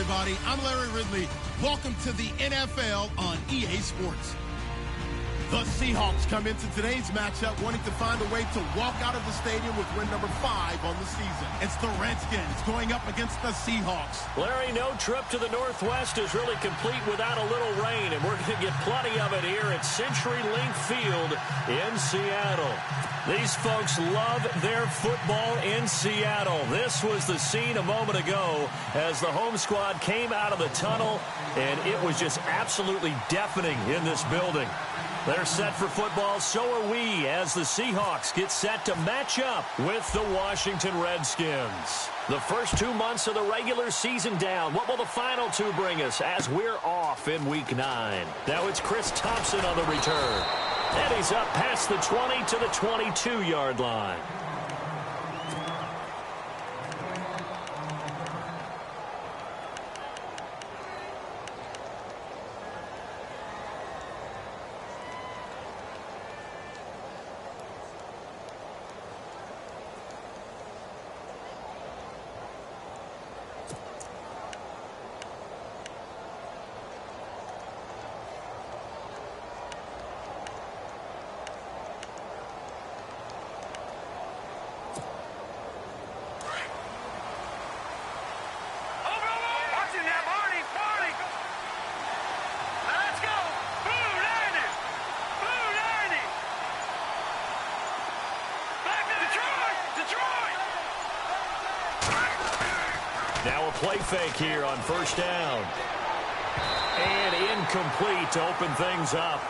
everybody. I'm Larry Ridley. Welcome to the NFL on EA Sports. The Seahawks come into today's matchup wanting to find a way to walk out of the stadium with win number 5 on the season. It's the Redskins going up against the Seahawks. Larry, no trip to the Northwest is really complete without a little rain, and we're going to get plenty of it here at CenturyLink Field in Seattle. These folks love their football in Seattle. This was the scene a moment ago as the home squad came out of the tunnel, and it was just absolutely deafening in this building. They're set for football, so are we, as the Seahawks get set to match up with the Washington Redskins. The first 2 months of the regular season down. What will the final 2 bring us as we're off in Week 9? Now it's Chris Thompson on the return. And he's up past the 20 to the 22-yard line. Now a play fake here on first down. And incomplete to open things up.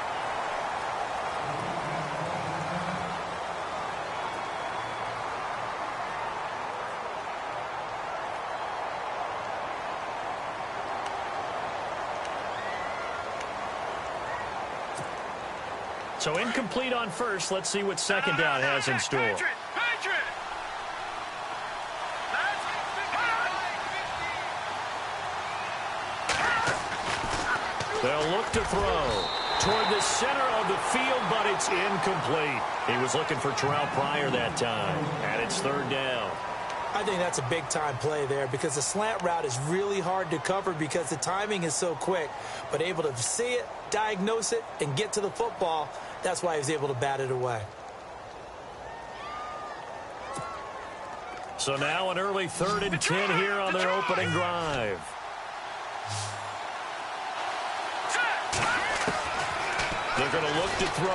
So incomplete on first. Let's see what second down has in store. They'll look to throw toward the center of the field, but it's incomplete. He was looking for Terrell Pryor that time, and it's third down. I think that's a big-time play there because the slant route is really hard to cover because the timing is so quick. But able to see it, diagnose it, and get to the football, that's why he was able to bat it away. So now an early 3rd and 10 here on their opening drive. They're going to look to throw.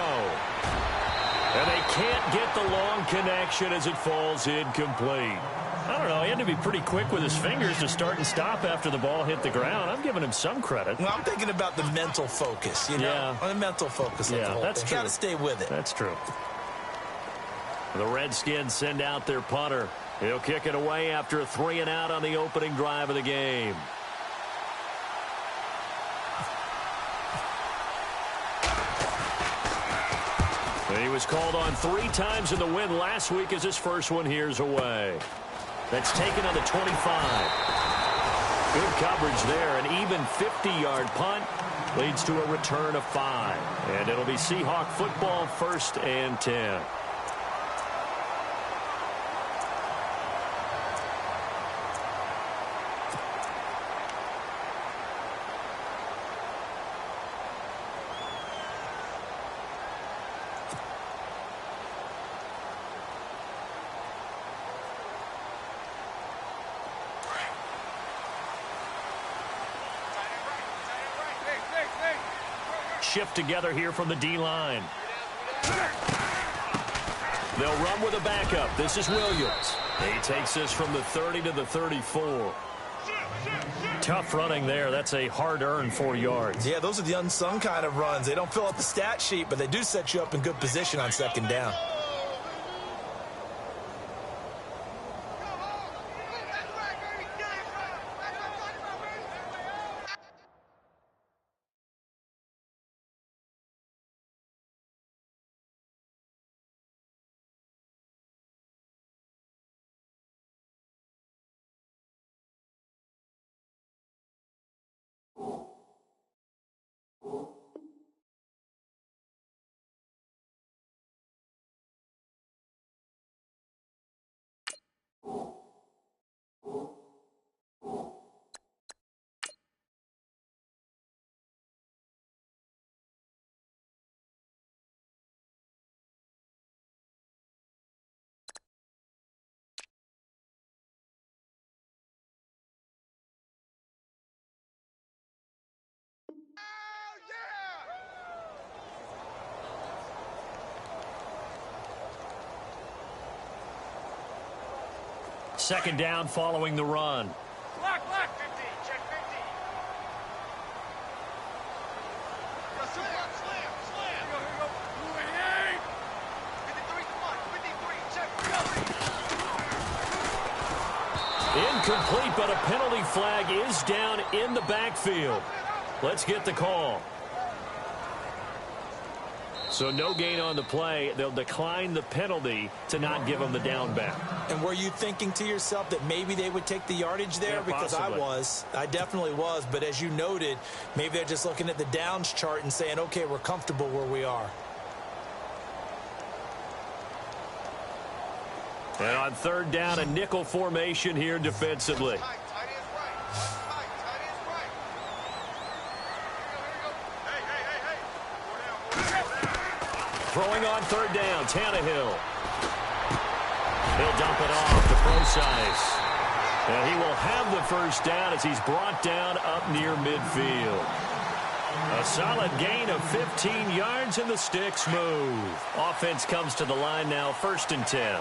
And they can't get the long connection as it falls incomplete. I don't know. He had to be pretty quick with his fingers to start and stop after the ball hit the ground. I'm giving him some credit. Well, I'm thinking about the mental focus, you know? Yeah. The mental focus of the whole that's thing. true. Got to stay with it. That's true. The Redskins send out their punter. He'll kick it away after a 3-and-out on the opening drive of the game. He was called on 3 times in the win last week as his first one here's away. That's taken on the 25. Good coverage there. An even 50-yard punt leads to a return of 5. And it'll be Seahawk football, 1st and 10. Shift together here from the D-line. They'll run with a backup. This is Williams. He takes this from the 30 to the 34. Tough running there. That's a hard-earned 4 yards. Yeah, those are the unsung kind of runs. They don't fill out the stat sheet, but they do set you up in good position on second down. Second down following the run. Lock, 50, check 50. Slam. Here you go. 53 to 1, 53, check. Incomplete, but a penalty flag is down in the backfield. Let's get the call. So no gain on the play. They'll decline the penalty to not give them the down back. And were you thinking to yourself that maybe they would take the yardage there? Yeah, because possibly. I definitely was. But as you noted, maybe they're just looking at the downs chart and saying, okay, we're comfortable where we are. And on third down, a nickel formation here defensively. Tight end's right. Tight end's right. Here you go. Hey. Go down. Throwing on third down, Tannehill. He'll dump it off to Procise. And he will have the first down as he's brought down up near midfield. A solid gain of 15 yards and the sticks move. Offense comes to the line now, 1st and 10.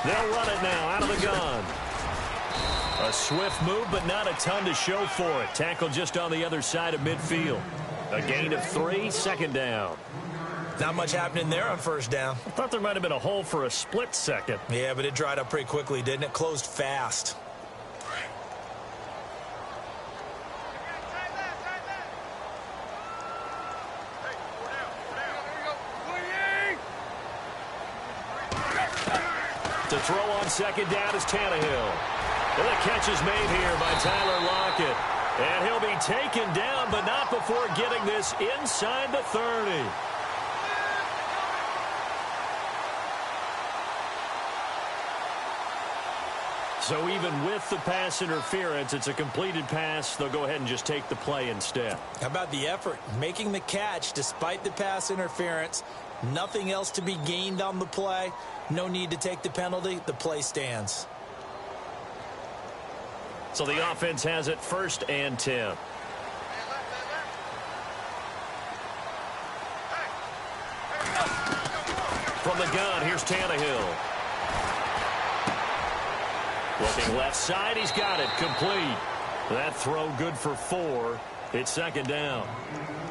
They'll run it now out of the gun. A swift move, but not a ton to show for it. Tackle just on the other side of midfield. A gain of 3, second down. Not much happening there on first down. I thought there might have been a hole for a split second. Yeah, but it dried up pretty quickly, didn't it? Closed fast. To throw on second down is Tannehill. And the catch is made here by Tyler Lockett. And he'll be taken down, but not before getting this inside the 30. So even with the pass interference, it's a completed pass. They'll go ahead and just take the play instead. How about the effort? Making the catch despite the pass interference. Nothing else to be gained on the play. No need to take the penalty. The play stands. So the offense has it 1st and 10. From the gun, here's Tannehill. Looking left side, he's got it. Complete. That throw good for 4. It's second down.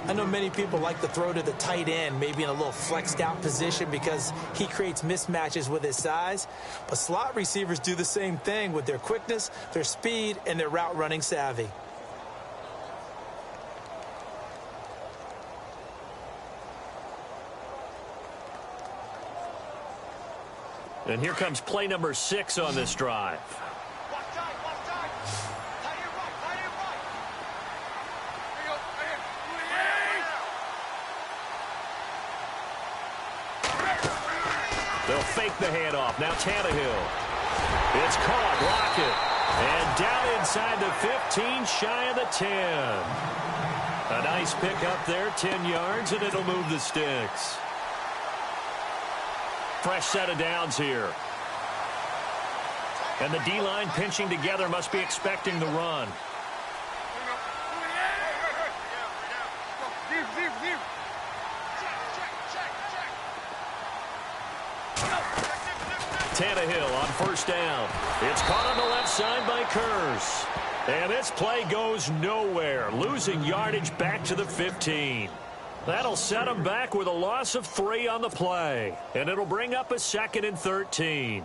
I know many people like to throw to the tight end, maybe in a little flexed out position because he creates mismatches with his size. But slot receivers do the same thing with their quickness, their speed, and their route running savvy. And here comes play number 6 on this drive. Watch tight. Tight end right. Here you go. Right here. They'll fake the handoff. Now Tannehill. It's caught. Lockett. And down inside the 15, shy of the 10. A nice pickup there, 10 yards, and it'll move the sticks. Fresh set of downs here. And the D-line pinching together must be expecting the run. Tannehill on first down. It's caught on the left side by Kurz. And this play goes nowhere, losing yardage back to the 15. That'll set them back with a loss of 3 on the play. And it'll bring up a 2nd and 13.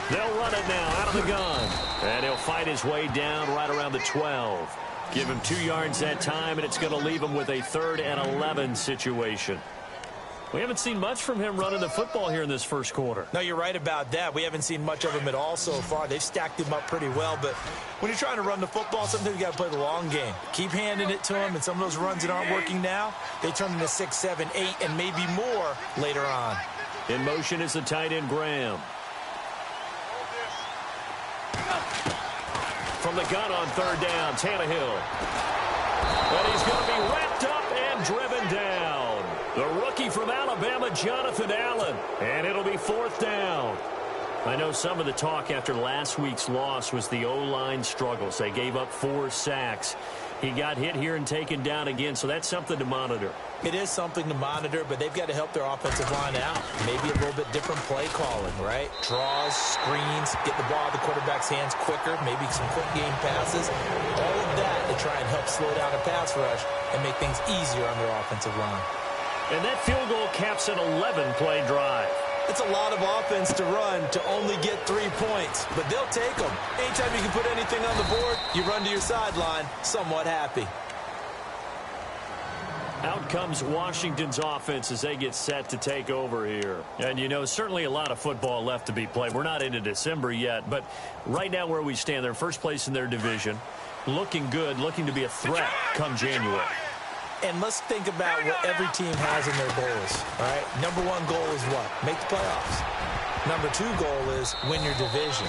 They'll run it now out of the gun. And he'll fight his way down right around the 12. Give him 2 yards that time, and it's going to leave him with a 3rd and 11 situation. We haven't seen much from him running the football here in this first quarter. No, you're right about that. We haven't seen much of him at all so far. They've stacked him up pretty well, but when you're trying to run the football, sometimes you got to play the long game. Keep handing it to him, and some of those runs that aren't working now, they turn into 6, 7, 8, and maybe more later on. In motion is the tight end, Graham. From the gun on third down, Tannehill. But he's going to be wrapped up and driven down. The rookie from Alabama, Jonathan Allen. And it'll be 4th down. I know some of the talk after last week's loss was the O-line struggles. They gave up 4 sacks. He got hit here and taken down again, so that's something to monitor. It is something to monitor, but they've got to help their offensive line out. Maybe a little bit different play calling, right? Draws, screens, get the ball out of the quarterback's hands quicker, maybe some quick game passes. All of that to try and help slow down a pass rush and make things easier on their offensive line. And that field goal caps an 11-play drive. It's a lot of offense to run to only get 3 points, but they'll take them. Anytime you can put anything on the board, you run to your sideline somewhat happy. Out comes Washington's offense as they get set to take over here. And, you know, certainly a lot of football left to be played. We're not into December yet, but right now where we stand, they're first place in their division, looking good, looking to be a threat come January. And let's think about what every team has in their goals, all right? Number 1 goal is what? Make the playoffs. Number 2 goal is win your division.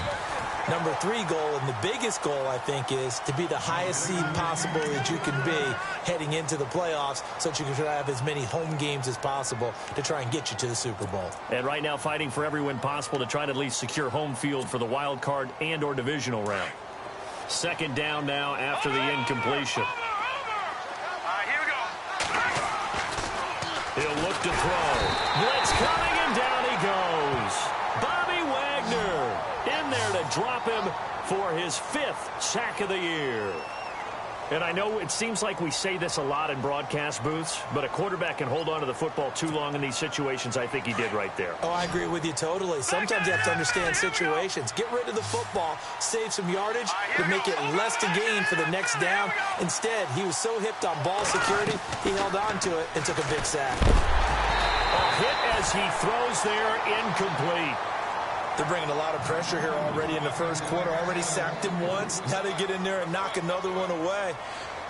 Number 3 goal, and the biggest goal, I think, is to be the highest seed possible that you can be heading into the playoffs so that you can try to have as many home games as possible to try and get you to the Super Bowl. And right now fighting for every win possible to try to at least secure home field for the wild card and or divisional round. Second down now after the incompletion. He'll look to throw. Blitz coming, and down he goes. Bobby Wagner in there to drop him for his 5th sack of the year. And I know it seems like we say this a lot in broadcast booths, but a quarterback can hold on to the football too long in these situations. I think he did right there. Oh, I agree with you totally. Sometimes you have to understand situations. Get rid of the football, save some yardage, but make it less to gain for the next down. Instead, he was so hipped on ball security, he held on to it and took a big sack. A hit as he throws there, incomplete. They're bringing a lot of pressure here already in the first quarter. Already sacked him once. Now they get in there and knock another one away.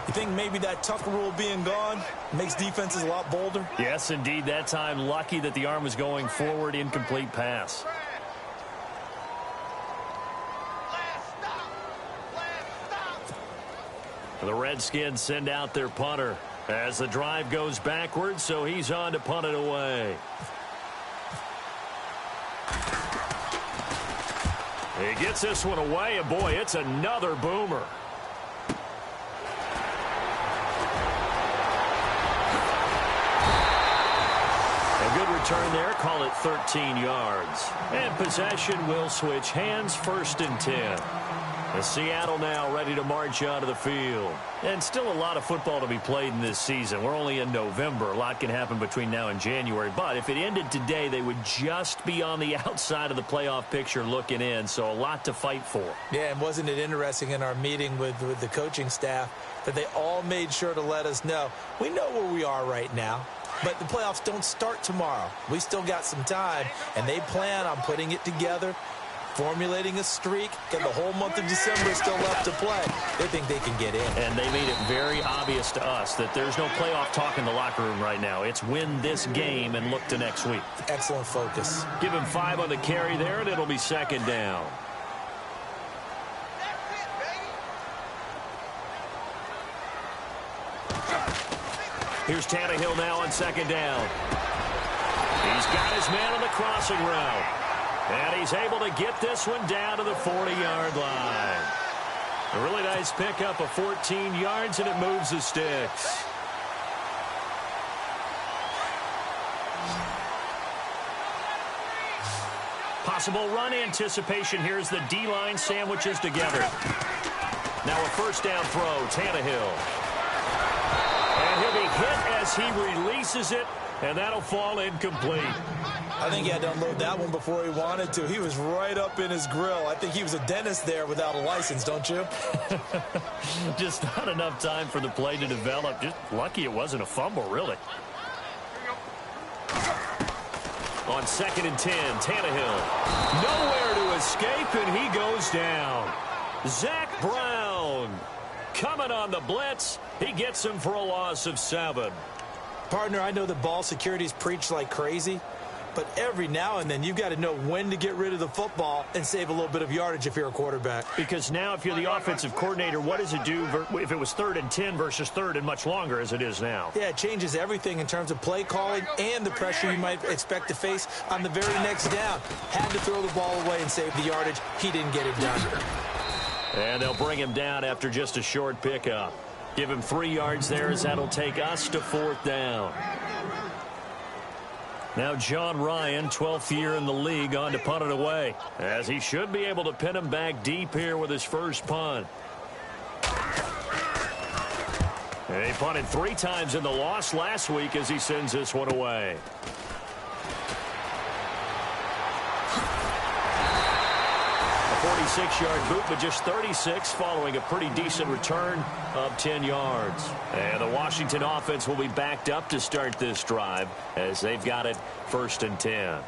You think maybe that Tucker rule being gone makes defenses a lot bolder? Yes, indeed. That time, lucky that the arm was going forward. Incomplete pass. The Redskins send out their punter as the drive goes backwards, so he's on to punt it away. He gets this one away, and boy, it's another boomer. A good return there, call it 13 yards. And possession will switch hands, 1st and 10. As Seattle now ready to march out of the field. And still a lot of football to be played in this season. We're only in November. A lot can happen between now and January. But if it ended today, they would just be on the outside of the playoff picture looking in. So a lot to fight for. Yeah, and wasn't it interesting in our meeting with the coaching staff that they all made sure to let us know, we know where we are right now. But the playoffs don't start tomorrow. We still got some time, and they plan on putting it together, formulating a streak, and the whole month of December is still left to play. They think they can get in. And they made it very obvious to us that there's no playoff talk in the locker room right now. It's win this game and look to next week. Excellent focus. Give him 5 on the carry there, and it'll be 2nd down. Here's Tannehill now on 2nd down. He's got his man on the crossing route. And he's able to get this one down to the 40-yard line. A really nice pickup of 14 yards, and it moves the sticks. Possible run anticipation here as the D-line sandwiches together. Now a 1st down throw, Tannehill. And he'll be hit as he releases it, and that'll fall incomplete. I think he had to unload that one before he wanted to. He was right up in his grill. I think he was a dentist there without a license, don't you? Just not enough time for the play to develop. Just lucky it wasn't a fumble, really. On 2nd and 10, Tannehill. Nowhere to escape, and he goes down. Zach Brown coming on the blitz. He gets him for a loss of 7. Partner, I know that ball security is preached like crazy, But every now and then, you've got to know when to get rid of the football and save a little bit of yardage if you're a quarterback. Because now if you're the offensive coordinator, what does it do if it was 3rd and 10 versus 3rd and much longer as it is now? Yeah, it changes everything in terms of play calling and the pressure you might expect to face on the very next down. Had to throw the ball away and save the yardage. He didn't get it done. And they'll bring him down after just a short pickup. Give him 3 yards there as that'll take us to 4th down. Now John Ryan, 12th year in the league, on to punt it away, as he should be able to pin him back deep here with his first punt. And he punted 3 times in the loss last week as he sends this one away. A 46-yard boot, but just 36 following a pretty decent return of 10 yards. And the Washington offense will be backed up to start this drive as they've got it 1st and 10.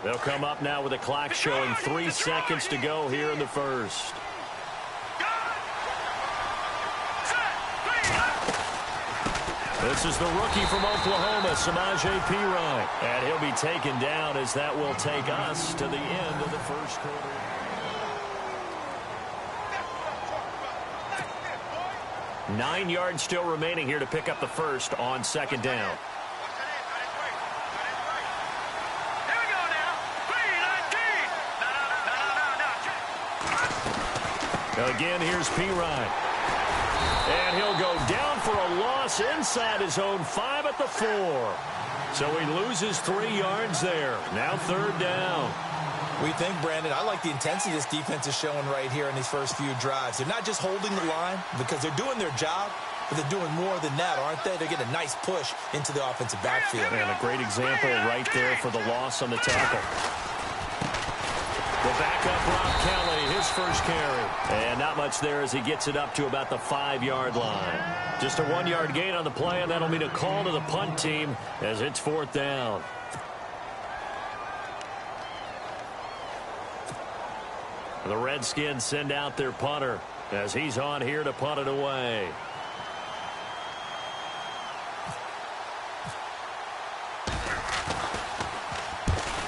They'll come up now with the clock showing 3 seconds to go here in the first. This is the rookie from Oklahoma, Samaje Perine. And he'll be taken down as that will take us to the end of the first quarter. Nine yards still remaining here to pick up the first on 2nd down. Again, here's Perine. And he'll go down for a loss inside his own 5 at the 4. So he loses 3 yards there. Now 3rd down. We think, Brandon, I like the intensity this defense is showing right here in these first few drives. They're not just holding the line because they're doing their job, but they're doing more than that, aren't they? They're getting a nice push into the offensive backfield. And a great example right there for the loss on the tackle. The backup, Rob Kelly, his first carry. And not much there as he gets it up to about the 5-yard line. Just a 1-yard gain on the play, and that'll mean a call to the punt team as it's 4th down. The Redskins send out their punter as he's on here to punt it away.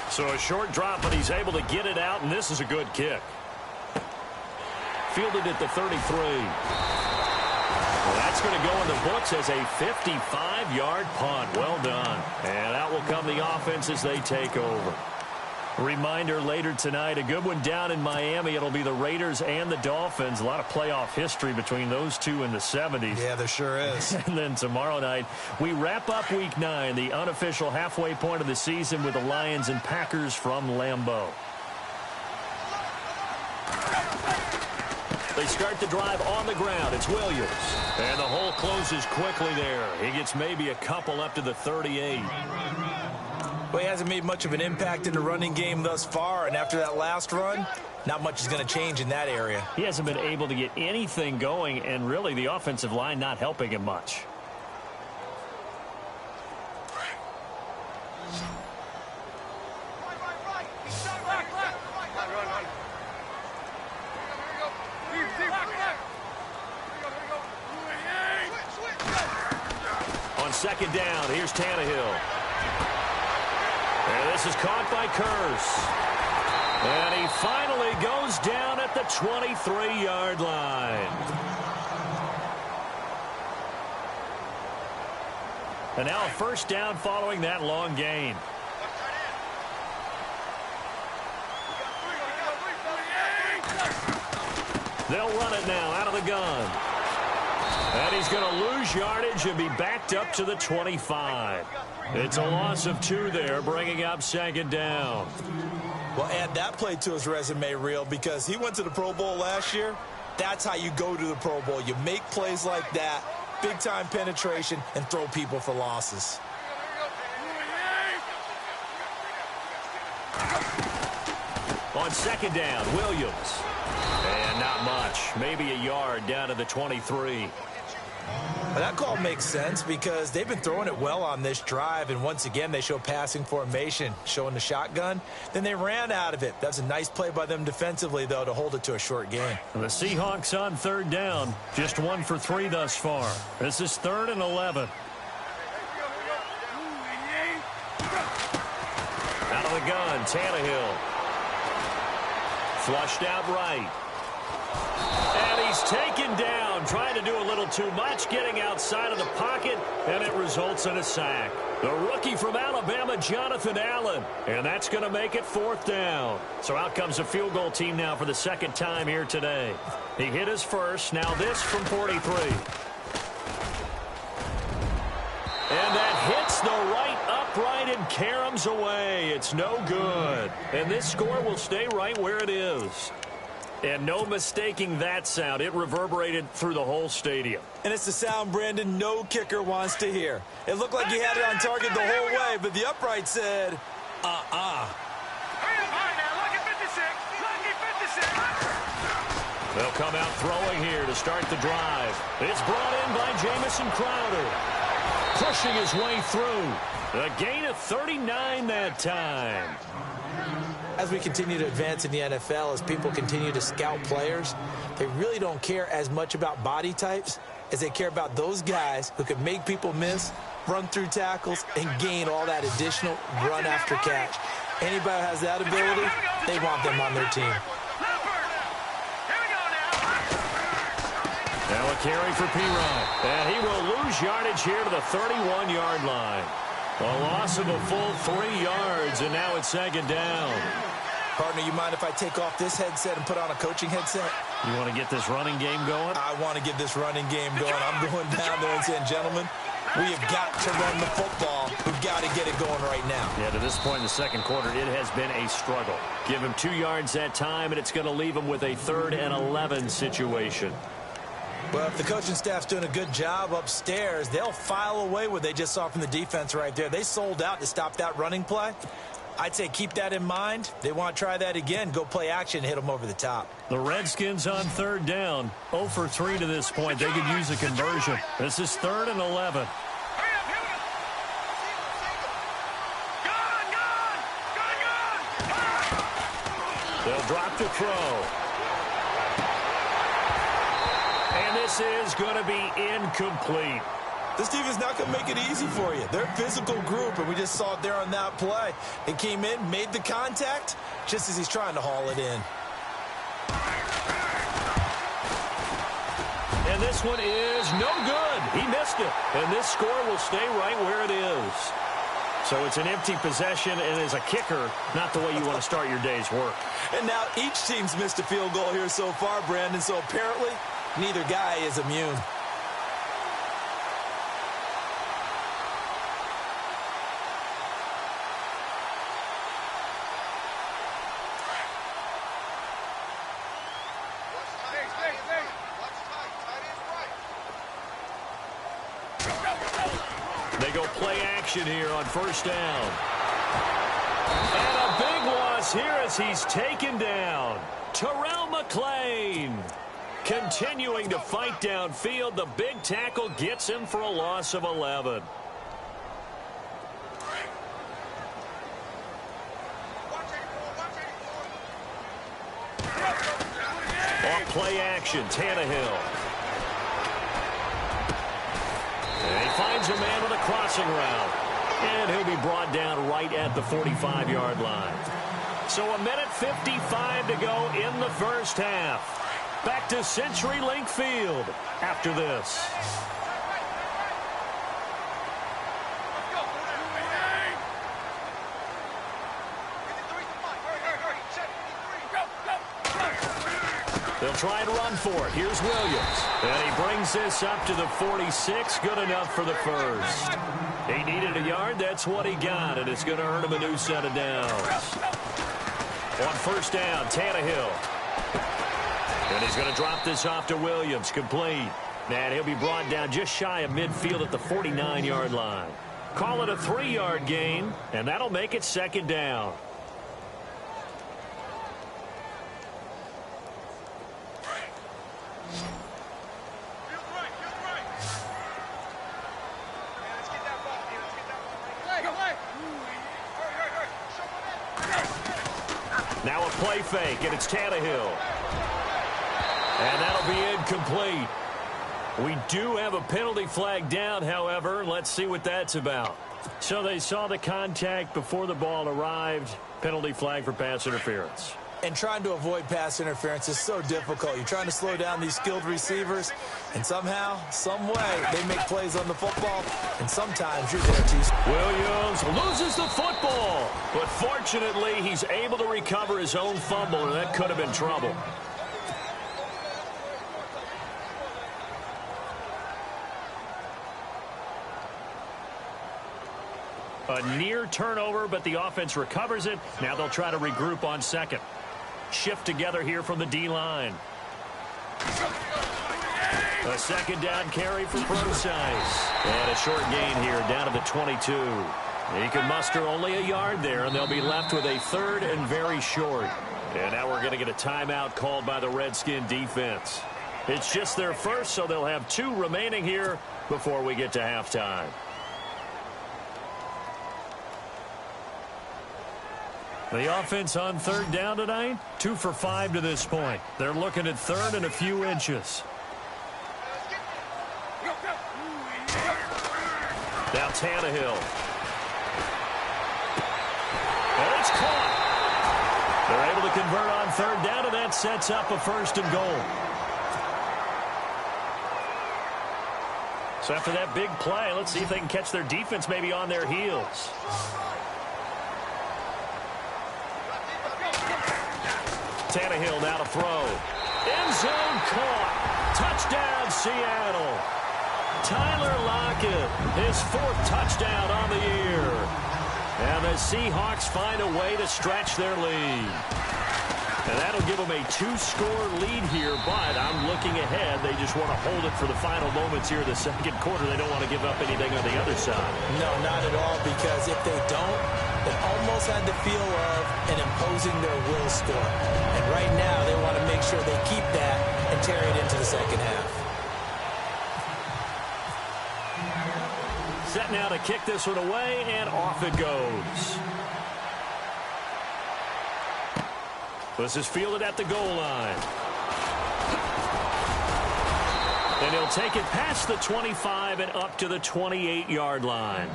So a short drop, but he's able to get it out, and this is a good kick. Fielded at the 33. Well, that's going to go in the books as a 55-yard punt. Well done. And out will come the offense as they take over. Reminder later tonight, a good one down in Miami. It'll be the Raiders and the Dolphins. A lot of playoff history between those two in the 70s. Yeah, there sure is. And then tomorrow night, we wrap up Week 9, the unofficial halfway point of the season with the Lions and Packers from Lambeau. They start the drive on the ground. It's Williams. And the hole closes quickly there. He gets maybe a couple up to the 38. Well, he hasn't made much of an impact in the running game thus far, and after that last run, not much is going to change in that area. He hasn't been able to get anything going, and really the offensive line not helping him much. On 2nd down, here's Tannehill. And this is caught by Curse. And he finally goes down at the 23-yard line. And now a 1st down following that long gain. They'll run it now out of the gun. And he's going to lose yardage and be backed up to the 25. It's a loss of 2 there, bringing up 2nd down. Well, add that play to his resume reel because he went to the Pro Bowl last year. That's how you go to the Pro Bowl. You make plays like that, big-time penetration, and throw people for losses. On 2nd down, Williams. And not much. Maybe a yard down to the 23. Well, that call makes sense because they've been throwing it well on this drive, and once again they show passing formation, showing the shotgun. Then they ran out of it. That's a nice play by them defensively, though, to hold it to a short gain. The Seahawks on 3rd down, just 1 for 3 thus far. This is 3rd and 11. Out of the gun, Tannehill. Flushed out right. And he's taken down, trying to do a little too much, getting outside of the pocket, and it results in a sack. The rookie from Alabama, Jonathan Allen, and that's going to make it 4th down. So out comes a field goal team now for the 2nd time here today. He hit his first, now this from 43. And that hits the right upright and caroms away. It's no good. And this score will stay right where it is. And no mistaking that sound. It reverberated through the whole stadium. And it's the sound, Brandon, no kicker wants to hear. It looked like he had it on target the whole way, but the upright said, They'll come out throwing here to start the drive. It's brought in by Jamison Crowder. Pushing his way through. A gain of 39 that time. As we continue to advance in the NFL, as people continue to scout players, they really don't care as much about body types as they care about those guys who can make people miss, run through tackles, and gain all that additional run after catch. Anybody who has that ability, they want them on their team. Now a carry for P-Rod. And he will lose yardage here to the 31-yard line. A loss of a full 3 yards, and now it's 2nd down. Partner, you mind if I take off this headset and put on a coaching headset? You want to get this running game going? I want to get this running game going. I'm going down there and saying, gentlemen, we have got to run the football. We've got to get it going right now. Yeah, to this point in the 2nd quarter, it has been a struggle. Give him 2 yards that time, and it's going to leave him with a 3rd and 11 situation. Well, if the coaching staff's doing a good job upstairs, they'll file away what they just saw from the defense right there. They sold out to stop that running play. I'd say keep that in mind. They want to try that again. Go play action, hit them over the top. The Redskins on 3rd down. 0 for 3 to this point. They could use a conversion. This is 3rd and 11. They'll drop to throw. And this is going to be incomplete. This team is not going to make it easy for you. They're a physical group, and we just saw it there on that play. They came in, made the contact, just as he's trying to haul it in. And this one is no good. He missed it. And this score will stay right where it is. So it's an empty possession, and as a kicker, not the way you want to start your day's work. And now each team's missed a field goal here so far, Brandon, so apparently neither guy is immune. They go play action here on 1st down. And a big loss here as he's taken down. Terrell McClain continuing to fight downfield. The big tackle gets him for a loss of 11. Off play action, Tannehill. And he finds a man with a crossing route. And he'll be brought down right at the 45-yard line. So 1:55 to go in the 1st half. Back to CenturyLink Field after this. They'll try and run for it. Here's Williams. And he brings this up to the 46. Good enough for the 1st. He needed a yard. That's what he got. And it's going to earn him a new set of downs. On 1st down, Tannehill. And he's going to drop this off to Williams. Complete. And he'll be brought down just shy of midfield at the 49-yard line. Call it a 3-yard gain. And that'll make it 2nd down. Now a play fake, and it's Tannehill. And that'll be incomplete. We do have a penalty flag down, however. Let's see what that's about. So they saw the contact before the ball arrived. Penalty flag for pass interference. And trying to avoid pass interference is so difficult. You're trying to slow down these skilled receivers, and somehow, some way, they make plays on the football, and sometimes you're there too. Williams loses the football, but fortunately, he's able to recover his own fumble, and that could have been trouble. A near turnover, but the offense recovers it. Now they'll try to regroup on second. Shift together here from the D-line. A second down carry for Procise. And a short gain here down to the 22. He can muster only a yard there, and they'll be left with a third and very short. And now we're going to get a timeout called by the Redskin defense. It's just their first, so they'll have 2 remaining here before we get to halftime. The offense on third down tonight, 2 for 5 to this point. They're looking at third and a few inches. Now Tannehill. And it's caught. They're able to convert on third down, and that sets up a first and goal. So after that big play, let's see if they can catch their defense maybe on their heels. Tannehill now to throw. End zone caught. Touchdown, Seattle. Tyler Lockett, his 4th touchdown on the year. And the Seahawks find a way to stretch their lead. And that'll give them a 2-score lead here, but I'm looking ahead. They just want to hold it for the final moments here in the second quarter. They don't want to give up anything on the other side. No, not at all, because if they don't, it almost had the feel of an imposing their will score. And right now, they want to make sure they keep that and carry it into the second half. Set now to kick this one away, and off it goes. This is fielded at the goal line. And he'll take it past the 25 and up to the 28-yard line.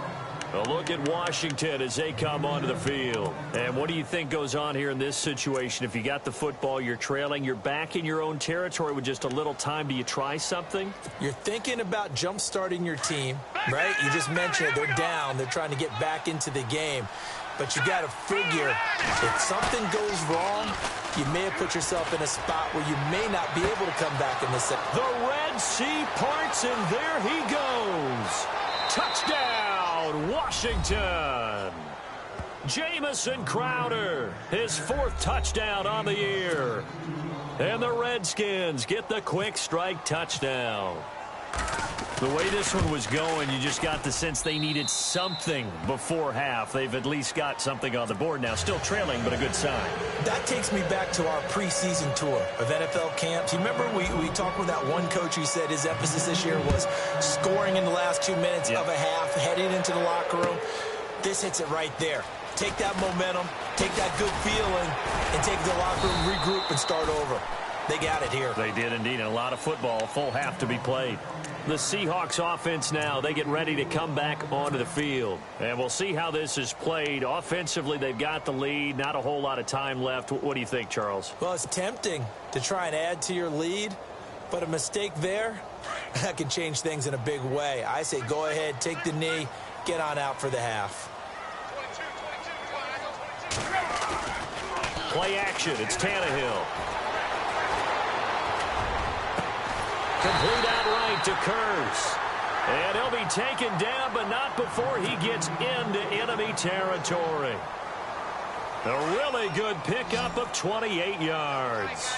A look at Washington as they come onto the field. And what do you think goes on here in this situation? If you got the football, you're trailing, you're back in your own territory with just a little time. Do you try something? You're thinking about jump-starting your team, right? You just mentioned it. They're down. They're trying to get back into the game. But you got to figure, if something goes wrong, you may have put yourself in a spot where you may not be able to come back in the second. The Red Sea parts, and there he goes. Touchdown, Washington. Jamison Crowder, his 4th touchdown on the year. And the Redskins get the quick strike touchdown. The way this one was going, you just got the sense they needed something before half. They've at least got something on the board now. Still trailing, but a good sign. That takes me back to our preseason tour of NFL camps. You remember we talked with that one coach who said his emphasis this year was scoring in the last 2 minutes of a half, heading into the locker room. This hits it right there. Take that momentum, take that good feeling, and take the locker room, regroup, and start over. They got it here. They did indeed, and a lot of football, full half to be played. The Seahawks offense now, they get ready to come back onto the field. And we'll see how this is played. Offensively, they've got the lead. Not a whole lot of time left. What do you think, Charles? Well, it's tempting to try and add to your lead, but a mistake there, that can change things in a big way. I say go ahead, take the knee, get on out for the half. Play action. It's Tannehill. Complete out right to Kurz. And he'll be taken down, but not before he gets into enemy territory. A really good pickup of 28 yards.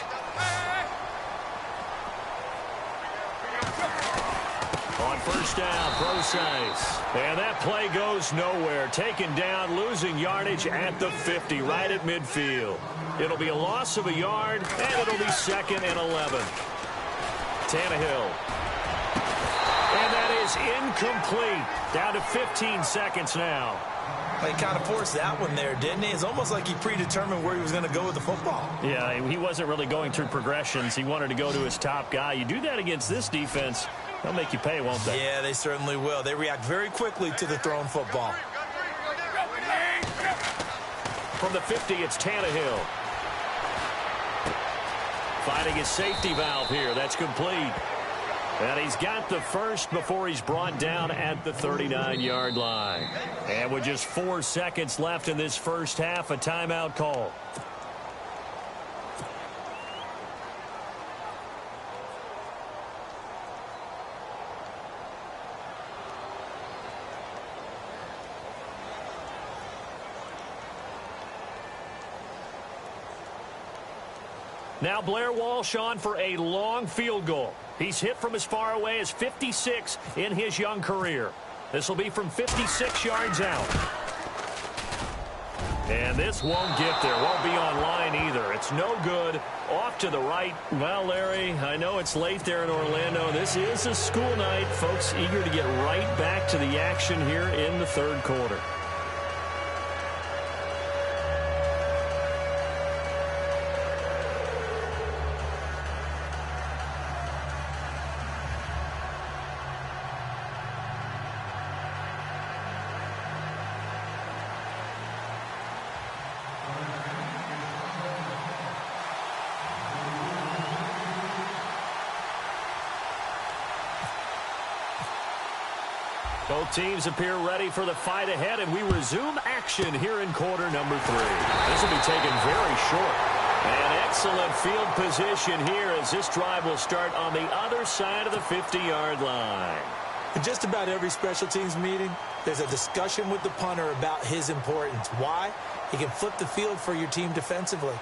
On first down, Procise. And that play goes nowhere. Taken down, losing yardage at the 50, right at midfield. It'll be a loss of a yard, and it'll be 2nd and 11. Tannehill. And that is incomplete. Down to 15 seconds now. He kind of forced that one there, didn't he? It's almost like he predetermined where he was going to go with the football. Yeah, he wasn't really going through progressions. He wanted to go to his top guy. You do that against this defense, They'll make you pay, won't they? Yeah, they certainly will. They react very quickly to the thrown football. From the 50, it's Tannehill. Finding his safety valve here. That's complete. And he's got the first before he's brought down at the 39-yard line. And with just 4 seconds left in this first half, a timeout call. Now Blair Walsh on for a long field goal. He's hit from as far away as 56 in his young career. This will be from 56 yards out. And this won't get there. Won't be on line either. It's no good. Off to the right. Well, Larry, I know it's late there in Orlando. This is a school night. Folks eager to get right back to the action here in the third quarter. Both teams appear ready for the fight ahead, and we resume action here in quarter number 3. This will be taken very short. An excellent field position here as this drive will start on the other side of the 50-yard line. In just about every special teams meeting, there's a discussion with the punter about his importance. Why? He can flip the field for your team defensively,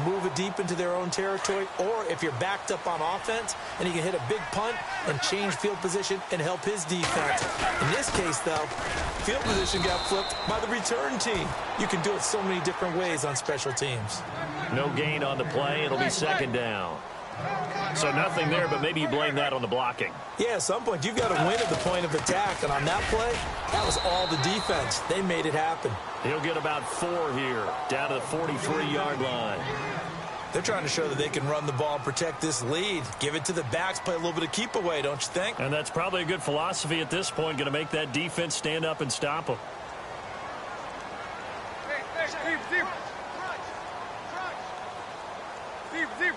move it deep into their own territory, or if you're backed up on offense, and he can hit a big punt and change field position and help his defense. In this case, though, field position got flipped by the return team. You can do it so many different ways on special teams. No gain on the play. It'll be second down. So nothing there, but maybe you blame that on the blocking. Yeah, at some point, you've got to win at the point of attack, and on that play, that was all the defense. They made it happen. He'll get about 4 here, down to the 43-yard line. They're trying to show that they can run the ball and protect this lead. Give it to the backs, play a little bit of keep away, don't you think? And that's probably a good philosophy at this point, going to make that defense stand up and stop them. Deep.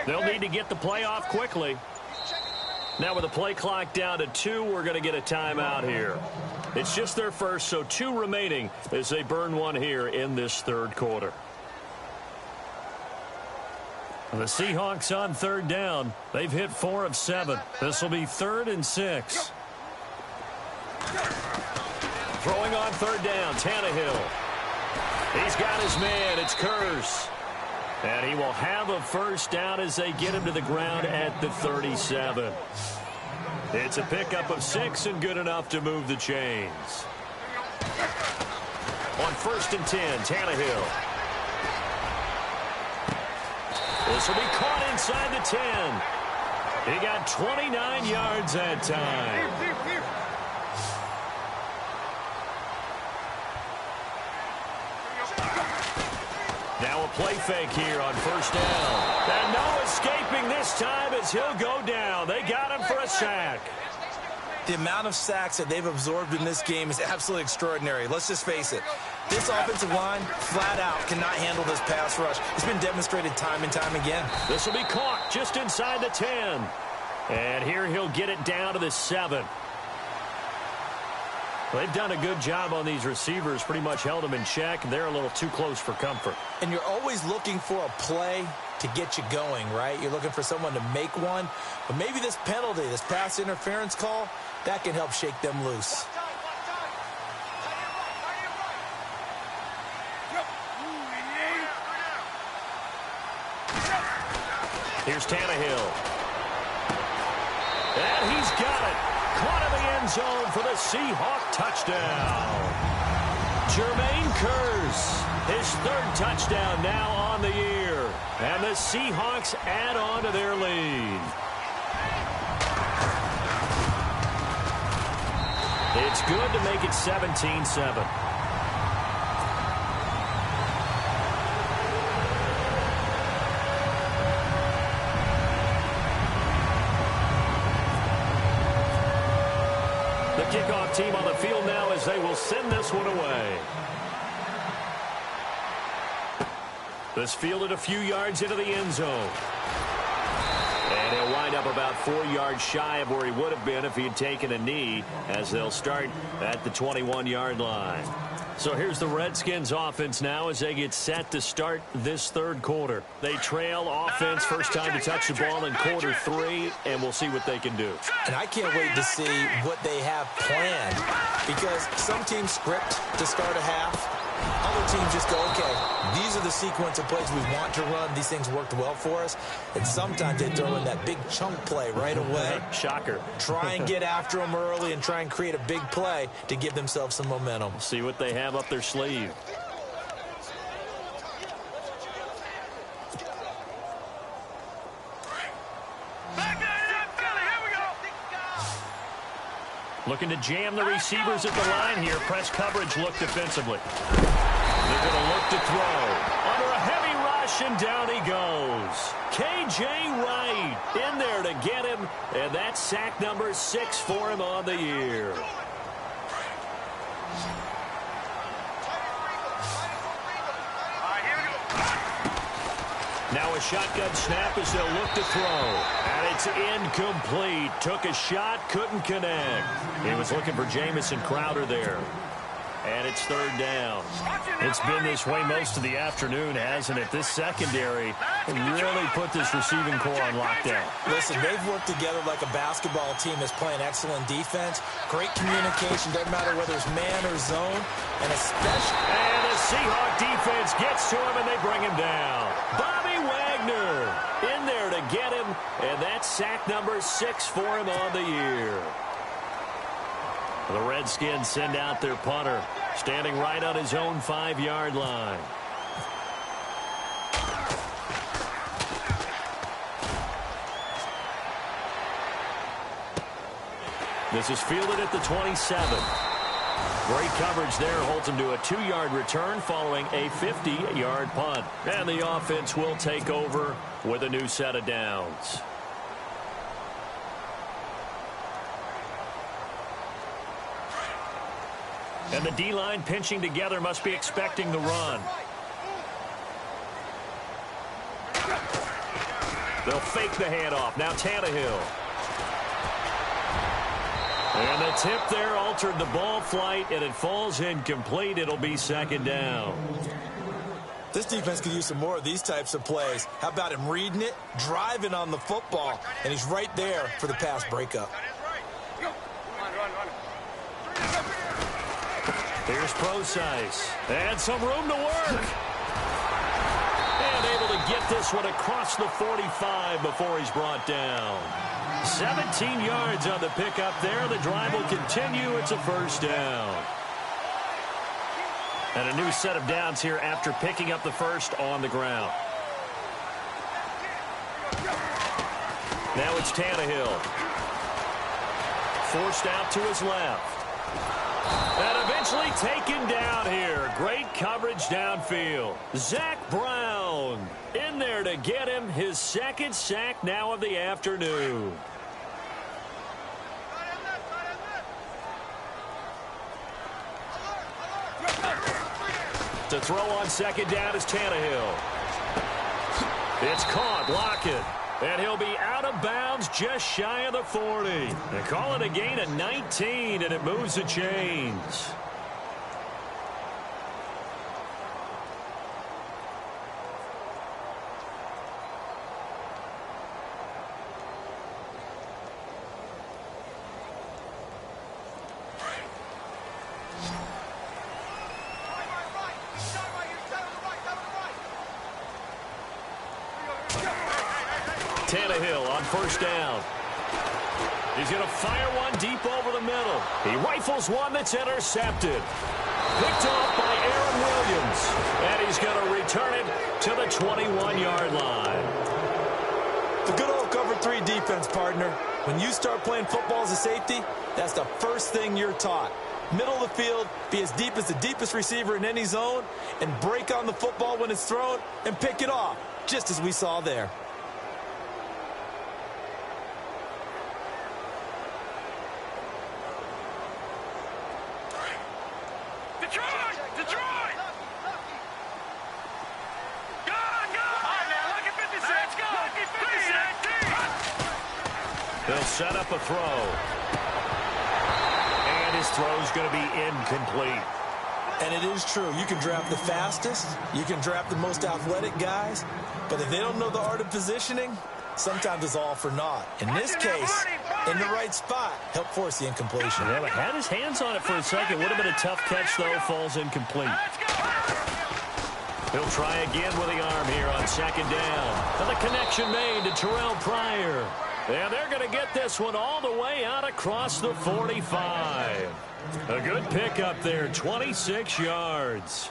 They'll need to get the play off quickly. Now with the play clock down to 2, we're going to get a timeout here. It's just their first, so 2 remaining as they burn one here in this third quarter. The Seahawks on third down. They've hit 4 of 7. This will be 3rd and 6. Throwing on third down, Tannehill. He's got his man. It's Curse. And he will have a first down as they get him to the ground at the 37. It's a pickup of 6 and good enough to move the chains. On 1st and 10, Tannehill. This will be caught inside the 10. He got 29 yards that time. Now a play fake here on 1st down. And no escaping this time as he'll go down. They got him for a sack. The amount of sacks that they've absorbed in this game is absolutely extraordinary. Let's just face it. This offensive line, flat out, cannot handle this pass rush. It's been demonstrated time and time again. This will be caught just inside the 10. And here he'll get it down to the 7. They've done a good job on these receivers, pretty much held them in check. They're a little too close for comfort. And you're always looking for a play to get you going, right? You're looking for someone to make one. But maybe this penalty, this pass interference call, that can help shake them loose. Here's Tannehill. And he's got it. Caught in the end zone for the Seahawk touchdown. Jermaine Curse, his 3rd touchdown now on the year. And the Seahawks add on to their lead. It's good to make it 17-7. The kickoff team on the field now as they will send this one away. This fielded a few yards into the end zone. And he'll wind up about 4 yards shy of where he would have been if he had taken a knee, as they'll start at the 21-yard line. So here's the Redskins offense now as they get set to start this third quarter. They trail offense, first time to touch the ball in quarter 3, and we'll see what they can do. And I can't wait to see what they have planned, because some teams script to start a half. Other teams just go, okay, these are the sequence of plays we want to run. These things worked well for us. And sometimes they throw in that big chunk play right away. Shocker. Try and get after them early and try and create a big play to give themselves some momentum. See what they have up their sleeve. Looking to jam the receivers at the line here. Press coverage look defensively. They're going to look to throw. Under a heavy rush, and down he goes. K.J. Wright in there to get him, and that's sack number 6 for him on the year. Now a shotgun snap as they'll look to throw. And it's incomplete. Took a shot, couldn't connect. He was looking for Jamison Crowder there. And it's third down. It's been this way most of the afternoon, hasn't it? This secondary really put this receiving core on lockdown. Listen, they've worked together like a basketball team that's playing excellent defense. Great communication, doesn't matter whether it's man or zone. And especially... And the Seahawk defense gets to him, and they bring him down. Bobby Wagner in there to get him, and that's sack number 6 for him on the year. The Redskins send out their punter, standing right on his own 5-yard line. This is fielded at the 27. Great coverage there, holds him to a 2-yard return following a 50-yard punt. And the offense will take over with a new set of downs. And the D-line pinching together, must be expecting the run. They'll fake the handoff. Now Tannehill. And the tip there altered the ball flight, and it falls incomplete. It'll be second down. This defense could use some more of these types of plays. How about him reading it, driving on the football, and he's right there for the pass breakup. Here's Procise. And some room to work. And able to get this one across the 45 before he's brought down. 17 yards on the pickup there. The drive will continue. It's a first down. And a new set of downs here after picking up the first on the ground. Now it's Tannehill. Forced out to his left. And eventually taken down here. Great coverage downfield. Zach Brown in there to get him his second sack now of the afternoon. To throw on second down is Tannehill. It's caught, Lockett. And he'll be out of bounds just shy of the 40. They call it a gain of 19, and it moves the chains. Tannehill on first down. He's going to fire one deep over the middle. He rifles one that's intercepted. Picked off by Aaron Williams. And he's going to return it to the 21-yard line. The good old cover 3-3 defense, partner. When you start playing football as a safety, that's the first thing you're taught. Middle of the field, be as deep as the deepest receiver in any zone, and break on the football when it's thrown and pick it off, just as we saw there. They'll set up a throw. And his throw's going to be incomplete. And it is true. You can draft the fastest. You can draft the most athletic guys. But if they don't know the art of positioning, sometimes it's all for naught. In this case, in the right spot, help force the incompletion. Yeah, but had his hands on it for a second. Would have been a tough catch, though. Falls incomplete. He'll try again with the arm here on second down. And the connection made to Terrell Pryor. And they're going to get this one all the way out across the 45. A good pickup there, 26 yards.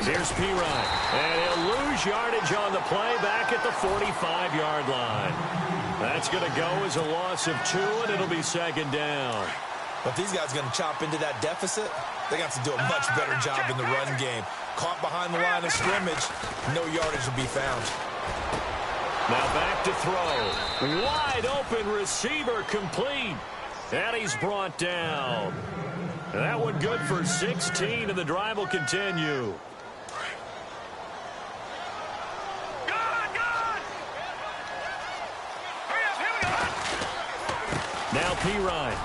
Here's Pirine. And he'll lose yardage on the play back at the 45-yard line. That's going to go as a loss of 2, and it'll be second down. But these guys are going to chop into that deficit. They're going to have to do a much better job in the run game. Caught behind the line of scrimmage, no yardage will be found. Now back to throw. Wide open receiver complete. And he's brought down. And that one good for 16, and the drive will continue. Now Pirine.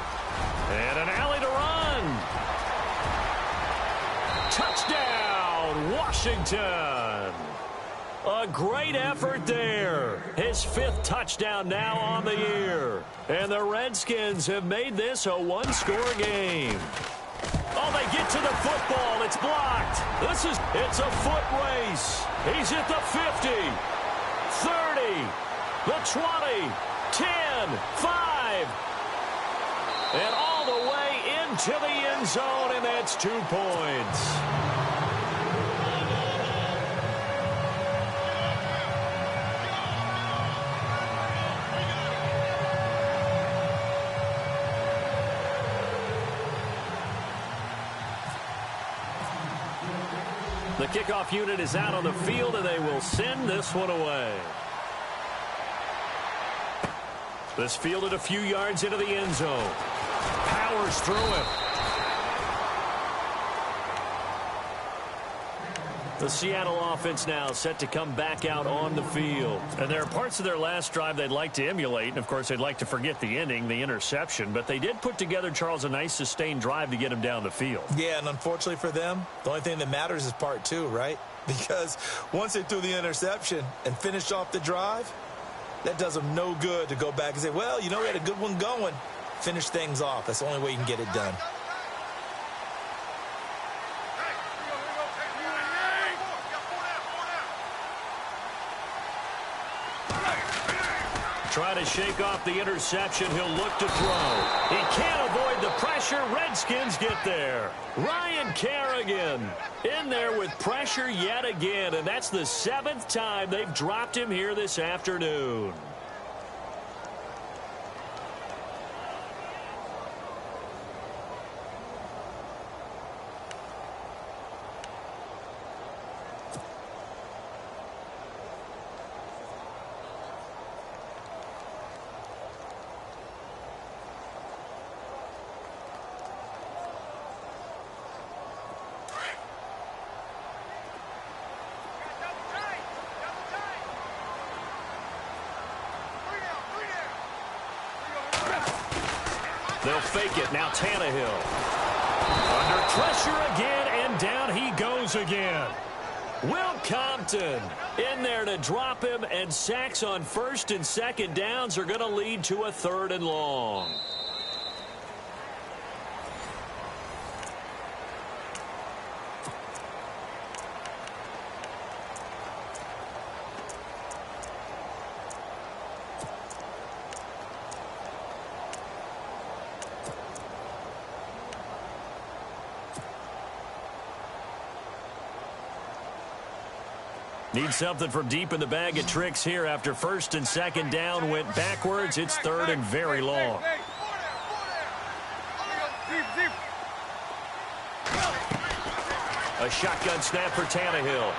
And an alley to run. Touchdown, Washington. A great effort there. His 5th touchdown now on the year. And the Redskins have made this a one-score game. Oh, they get to the football. It's blocked. It's a foot race. He's at the 50, 30, the 20, 10, 5. And all the way into the end zone, and that's 2 points. The kickoff unit is out on the field, and they will send this one away. This fielded a few yards into the end zone. Powers through it. The Seattle offense now set to come back out on the field. And there are parts of their last drive they'd like to emulate. And, of course, they'd like to forget the ending, the interception. But they did put together, Charles, a nice sustained drive to get him down the field. Yeah, and unfortunately for them, the only thing that matters is part 2, right? Because once they threw the interception and finished off the drive, that does them no good to go back and say, well, you know, we had a good one going. Finish things off. That's the only way you can get it done. Try to shake off the interception. He'll look to throw. He can't avoid the pressure. Redskins get there. Ryan Kerrigan in there with pressure yet again, and that's the 7th time they've dropped him here this afternoon. They'll fake it. Now Tannehill. Under pressure again, and down he goes again. Will Compton in there to drop him, and sacks on 1st and 2nd downs are going to lead to a 3rd and long. Need something from deep in the bag of tricks here. After first and second down went backwards, it's third and very long. A shotgun snap for Tannehill.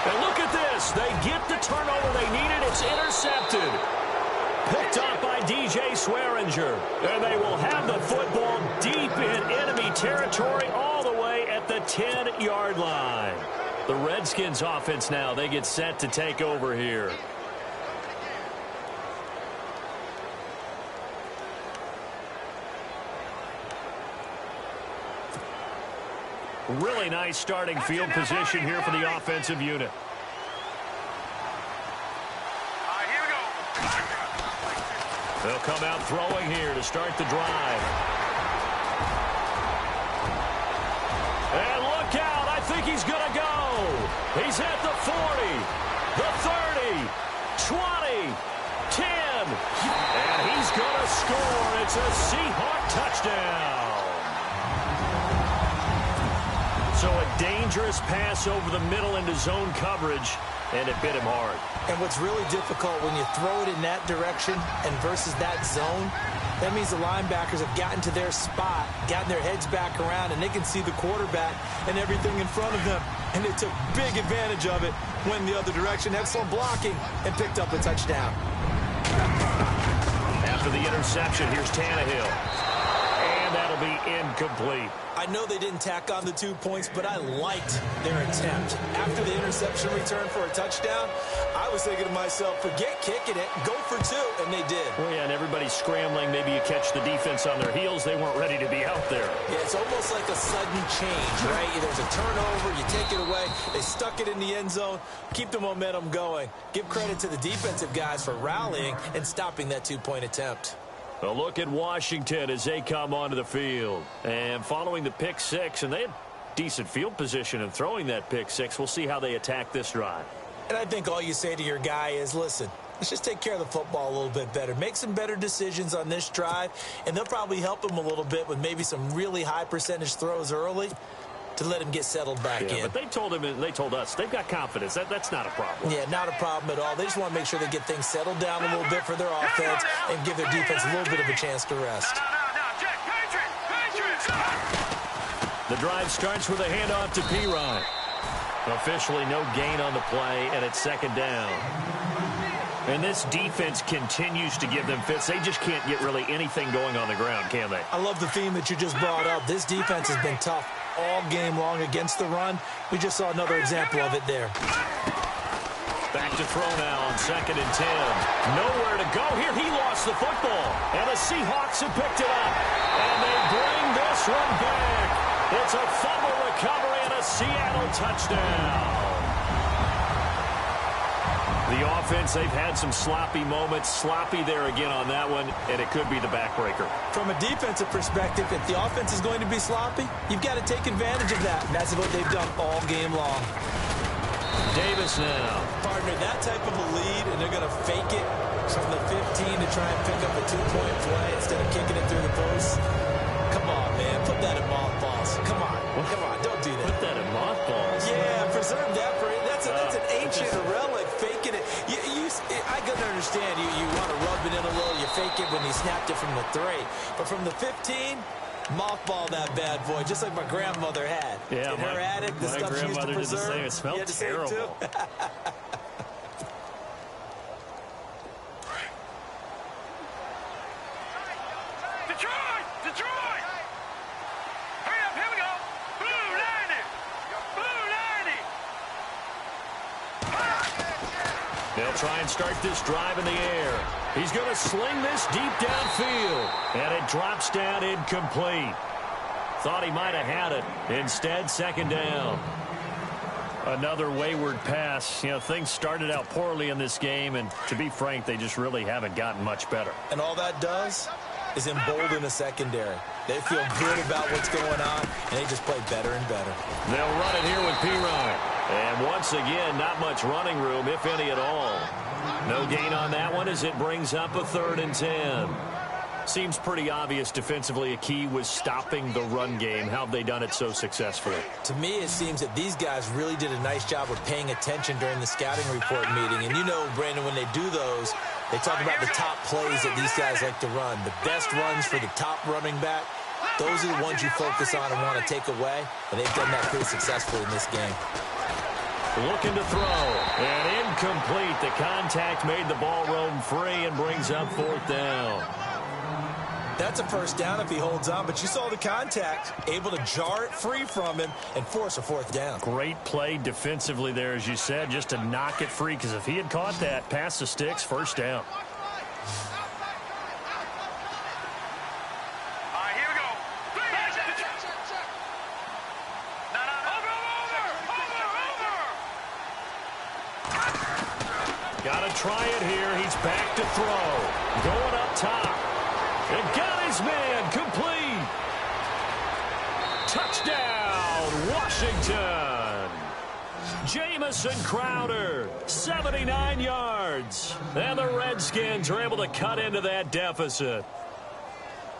And look at this. They get the turnover they needed. It's intercepted. Picked up by DJ Swearinger. And they will have the football deep in enemy territory all the way at the 10-yard line. The Redskins offense now, they get set to take over here. Really nice starting field position here for the offensive unit. They'll come out throwing here to start the drive. And look out, I think he's going to go. He's at the 40, the 30, 20, 10, and he's going to score. It's a Seahawk touchdown. So a dangerous pass over the middle into zone coverage, and it bit him hard. And what's really difficult when you throw it in that direction and versus that zone, that means the linebackers have gotten to their spot, gotten their heads back around, and they can see the quarterback and everything in front of them. And they took big advantage of it, went the other direction, excellent blocking, and picked up a touchdown. After the interception, here's Tannehill. And that'll be incomplete. I know they didn't tack on the 2 points, but I liked their attempt. After the interception return for a touchdown, I was thinking to myself, forget kicking it, go for 2, and they did. Well, yeah, and everybody's scrambling. Maybe you catch the defense on their heels. They weren't ready to be out there. Yeah, it's almost like a sudden change, right? There's a turnover, you take it away, they stuck it in the end zone, keep the momentum going. Give credit to the defensive guys for rallying and stopping that 2-point attempt. A look at Washington as they come onto the field. And following the pick six, and they had decent field position in throwing that pick six. We'll see how they attack this drive. And I think all you say to your guy is, listen, let's just take care of the football a little bit better. Make some better decisions on this drive, and they'll probably help him a little bit with maybe some really high percentage throws early to let him get settled back in. But they told him, and they told us, they've got confidence. That's not a problem. Yeah, not a problem at all. They just want to make sure they get things settled down a little bit for their offense and give their defense a little bit of a chance to rest. The drive starts with a handoff to P-Ryan. Officially no gain on the play, and it's second down. And this defense continues to give them fits. They just can't get really anything going on the ground, can they? I love the theme that you just brought up. This defense has been tough all game long against the run. We just saw another example of it there. Back to throw now on 2nd and 10. Nowhere to go here. He lost the football. And the Seahawks have picked it up. And they bring this one back. It's a fumble recovery and a Seattle touchdown. The offense, they've had some sloppy moments. Sloppy there again on that one, and it could be the backbreaker. From a defensive perspective, if the offense is going to be sloppy, you've got to take advantage of that. And that's what they've done all game long. Davis now. Partner, that type of a lead, and they're going to fake it from the 15 to try and pick up a 2-point play instead of kicking it through the post. Come on, man. Put that in mothballs. Come on. Come on. Don't do that. Put that in mothballs? Yeah, preserve that for it. That's an ancient relic. Faking it. I can understand you want to rub it in a little. You fake it when you snapped it from the 3. But from the 15, mothball that bad boy, just like my grandmother had. Yeah, in her attic, the stuff she used to preserve. Did the same. It smelled terrible. Detroit! Hurry up, here we go. Blue 90. They'll try and start this drive in the air. He's going to sling this deep downfield. And it drops down incomplete. Thought he might have had it. Instead, second down. Another wayward pass. You know, things started out poorly in this game, and to be frank, they just really haven't gotten much better. And all that does is embolden the secondary. They feel good about what's going on, and they just play better and better. They'll run it here with P-Ryan. And once again, not much running room, if any at all. No gain on that one as it brings up a 3rd and 10. Seems pretty obvious defensively a key was stopping the run game. How have they done it so successfully? To me, it seems that these guys really did a nice job of paying attention during the scouting report meeting. And you know, Brandon, when they do those, they talk about the top plays that these guys like to run. The best runs for the top running back, those are the ones you focus on and want to take away. And they've done that pretty successfully in this game. Looking to throw. And incomplete. The contact made the ball roam free and brings up 4th down. That's a first down if he holds on, but you saw the contact, able to jar it free from him and force a 4th down. Great play defensively there, as you said, just to knock it free, because if he had caught that, pass the sticks, 1st down. All right, here we go. Got to try it here. He's back to throw. Going up top. And got his man complete. Touchdown, Washington. Jamison Crowder, 79 yards. And the Redskins are able to cut into that deficit.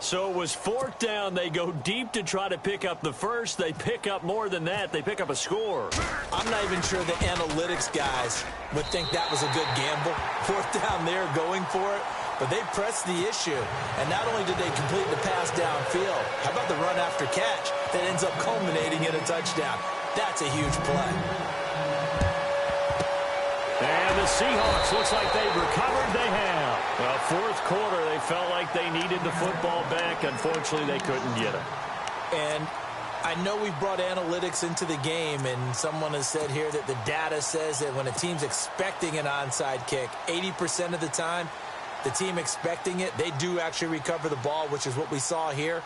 So it was 4th down. They go deep to try to pick up the first. They pick up more than that. They pick up a score. I'm not even sure the analytics guys would think that was a good gamble. 4th down there going for it. But they pressed the issue, and not only did they complete the pass downfield, how about the run after catch that ends up culminating in a touchdown? That's a huge play. And the Seahawks, looks like they've recovered. They have. Well, 4th quarter, they felt like they needed the football back. Unfortunately, they couldn't get it. And I know we've brought analytics into the game, and someone has said here that the data says that when a team's expecting an onside kick, 80% of the time, the team expecting it, they do actually recover the ball, which is what we saw here.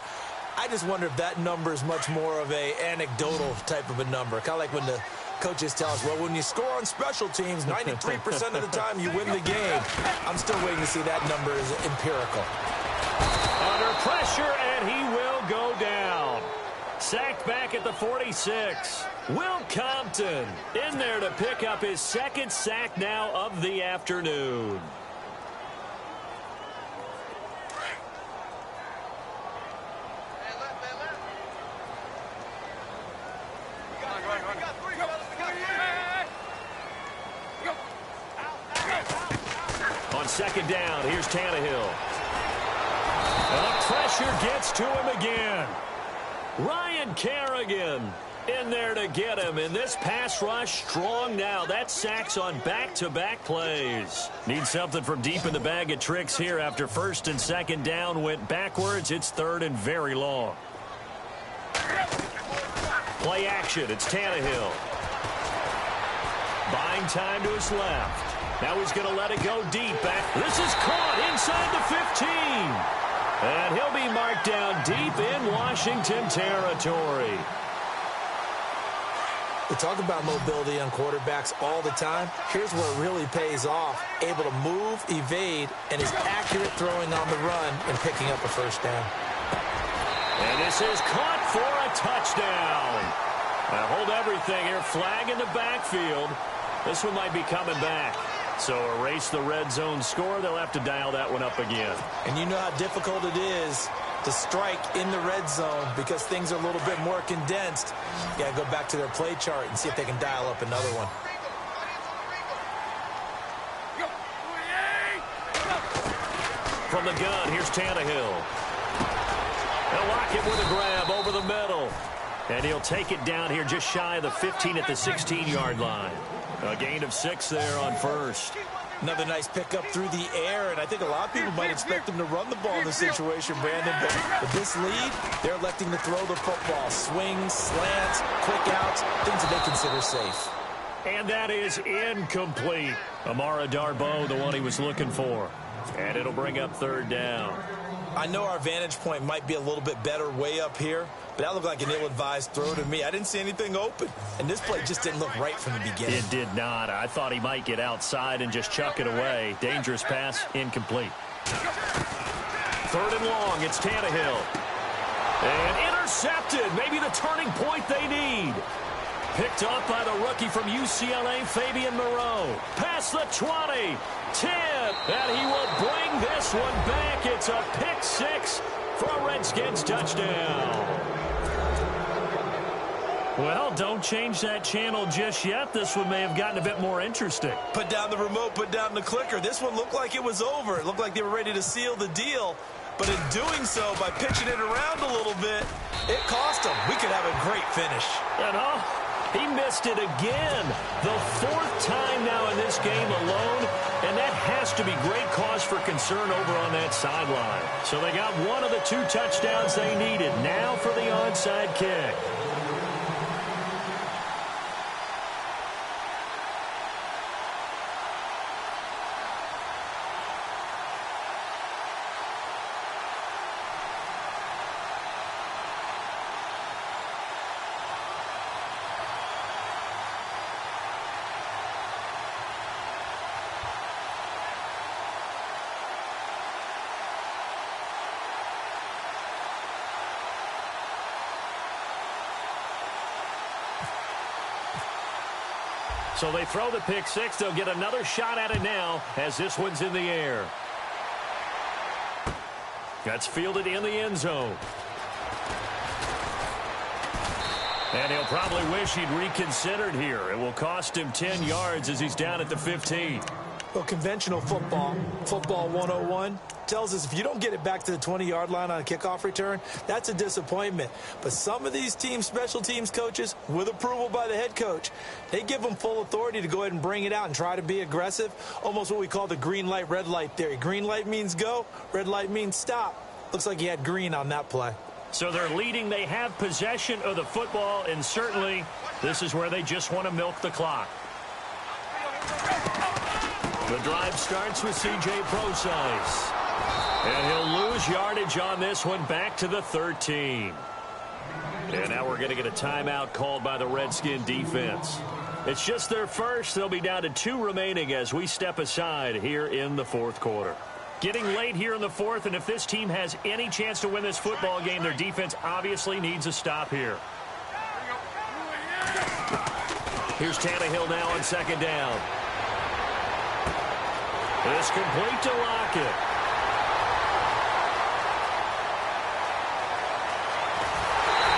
I just wonder if that number is much more of a anecdotal type of a number. Kind of like when the coaches tell us, well, when you score on special teams, 93% of the time you win the game. I'm still waiting to see that number is empirical. Under pressure, and he will go down. Sacked back at the 46. Will Compton in there to pick up his 2nd sack now of the afternoon. On 2nd down, here's Tannehill. And the pressure gets to him again. Ryan Kerrigan in there to get him. And this pass rush strong now. That sacks on back-to-back plays. Need something from deep in the bag of tricks here after 1st and 2nd down went backwards. It's 3rd and very long. Play action. It's Tannehill. Buying time to his left. Now he's going to let it go deep back. This is caught inside the 15. And he'll be marked down deep in Washington territory. We talk about mobility on quarterbacks all the time. Here's where it really pays off. Able to move, evade, and is accurate throwing on the run and picking up a 1st down. And this is caught for a touchdown. Now hold everything here. Flag in the backfield. This one might be coming back. So erase the red zone score. They'll have to dial that one up again. And you know how difficult it is to strike in the red zone because things are a little bit more condensed. You got to go back to their play chart and see if they can dial up another one. From the gun, here's Tannehill. They'll lock it with a grab over the middle. And he'll take it down here just shy of the 15 at the 16-yard line. A gain of 6 there on 1st. Another nice pickup through the air, and I think a lot of people might expect him to run the ball in this situation, Brandon. But with this lead, they're electing to throw the football. Swings, slants, quick outs, things that they consider safe. And that is incomplete. Amara Darboh, the one he was looking for. And it'll bring up 3rd down. I know our vantage point might be a little bit better way up here, but that looked like an ill-advised throw to me. I didn't see anything open, and this play just didn't look right from the beginning. It did not. I thought he might get outside and just chuck it away. Dangerous pass, incomplete. 3rd and long, it's Tannehill. And intercepted, maybe the turning point they need. Picked up by the rookie from UCLA, Fabian Moreau. Past the 20, 10, And he will bring this one back. It's a pick six for a Redskins touchdown. Well, don't change that channel just yet. This one may have gotten a bit more interesting. Put down the remote, put down the clicker. This one looked like it was over. It looked like they were ready to seal the deal. But in doing so, by pitching it around a little bit, it cost him. We could have a great finish. And he missed it again. The fourth time now in this game alone. And that has to be great cause for concern over on that sideline. So they got one of the two touchdowns they needed. Now for the onside kick. So they throw the pick six. They'll get another shot at it now as this one's in the air. That's fielded in the end zone. And he'll probably wish he'd reconsidered here. It will cost him 10 yards as he's down at the 15. Well, conventional football 101, tells us if you don't get it back to the 20-yard line on a kickoff return, that's a disappointment. But some of these teams, special teams coaches, with approval by the head coach, they give them full authority to go ahead and bring it out and try to be aggressive, almost what we call the green light, red light theory. Green light means go, red light means stop. Looks like he had green on that play. So they're leading. They have possession of the football, and certainly this is where they just want to milk the clock. The drive starts with C.J. Procise. And he'll lose yardage on this one back to the 13. And now we're going to get a timeout called by the Redskin defense. It's just their first. They'll be down to 2 remaining as we step aside here in the fourth quarter. Getting late here in the fourth, and if this team has any chance to win this football game, their defense obviously needs a stop here. Here's Tannehill now on second down. It's complete to Lockett.